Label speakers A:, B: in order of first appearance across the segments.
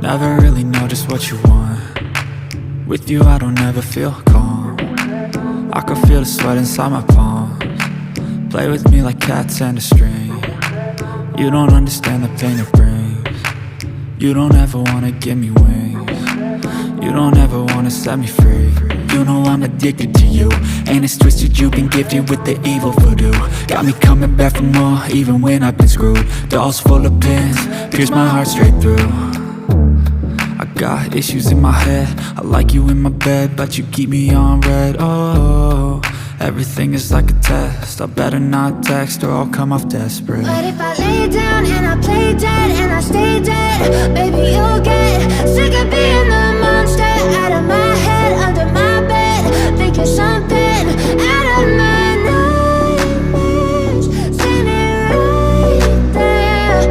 A: Never really know just what you want. With you I don't ever feel calm. I can feel the sweat inside my palms. Play with me like cats and a string. You don't understand the pain it brings. You don't ever wanna give me wings. You don't ever wanna set me free. You know I'm addicted to you, and it's twisted, you've been gifted with the evil voodoo. Got me coming back for more, even when I've been screwed. Dolls full of pins, pierce my heart straight through. I got issues in my head, I like you in my bed, but you keep me on red. Oh, everything is like a test, I better not text or I'll come off desperate.
B: But if I lay down and I play dead and I stay dead, baby you'll get sick of being the monster out of my head, under my bed, thinking something out of my nightmares, standing right there.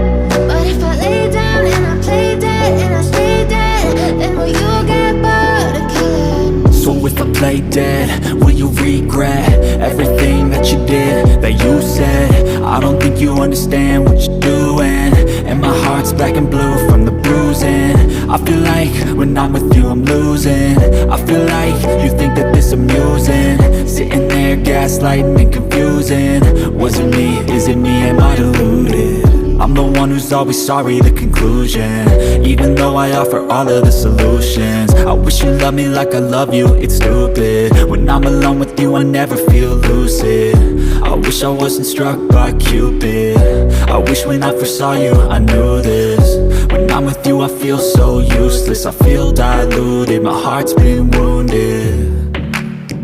B: But if I lay down and I play dead and I stay dead, then will you get bored of killing me?
A: So if I play dead, will you regret everything that you did, that you said? I don't think you understand what you're doing, and my heart's black and blue from the bruising. I feel like when I'm with you I'm losing. I feel like you think that this amusing, sitting there gaslighting and confusing. Was it me? Is it me? Am I deluded? I'm the one who's always sorry, the conclusion, even though I offer all of the solutions. I wish you loved me like I love you, it's stupid. When I'm alone with you I never feel lucid. I wish I wasn't struck by Cupid. I wish when I first saw you I knew this. When I'm with you I feel so useless, I feel diluted, my heart's been wounded.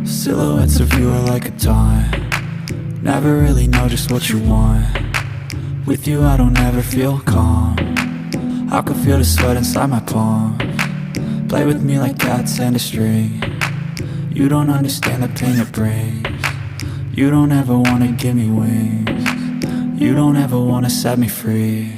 A: Silhouettes of you are like a taunt. Never really know just what you want. With you I don't ever feel calm. I can feel the sweat inside my palms. Play with me like cats and a string. You don't understand the pain it brings. You don't ever wanna give me wings. You don't ever wanna set me free.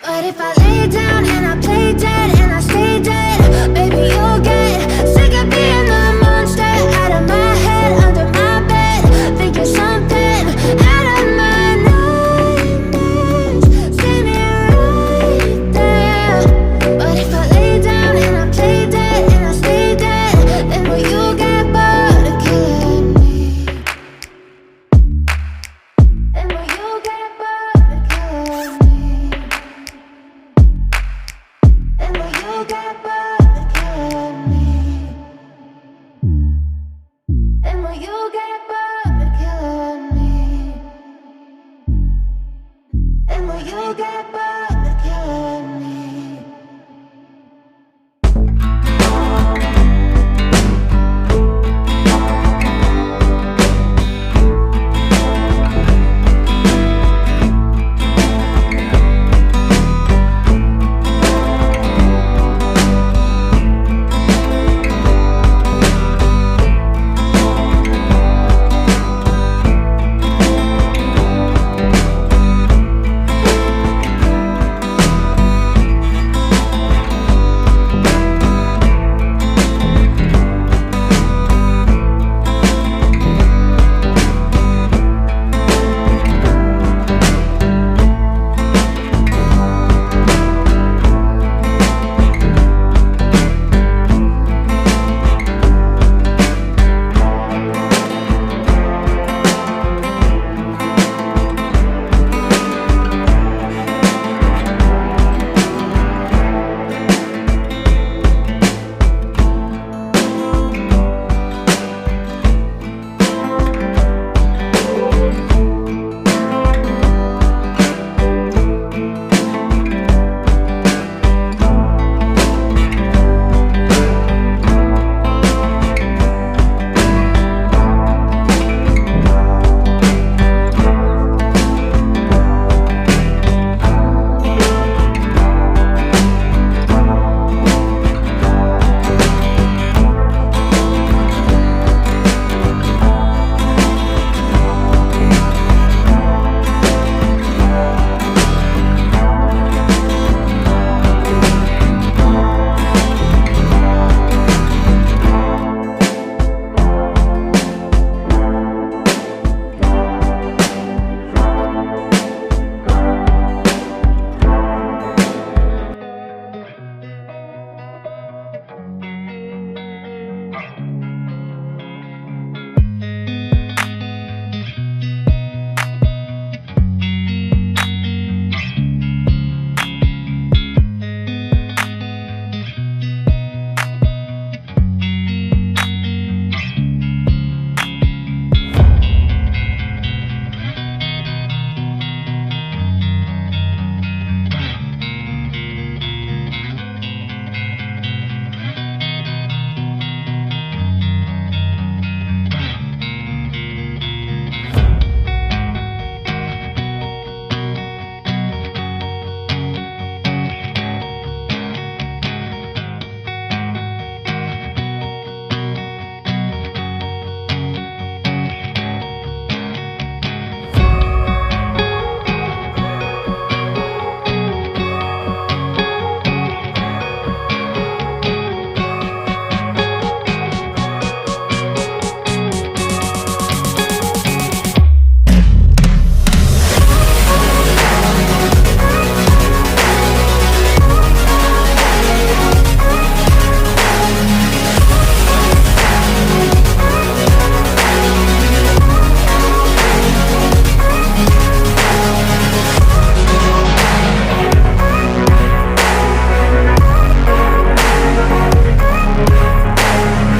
B: But if I lay down and I play dead and I stay dead, baby you'll get sick of being the monster out of my head, under my bed, thinking something out of my nightmares, standing right there. But if I lay down and I play dead and I stay dead, then will you get bored of killing me? Then will you get bored of killing me? And will you get bored of killing me?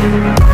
B: yeah.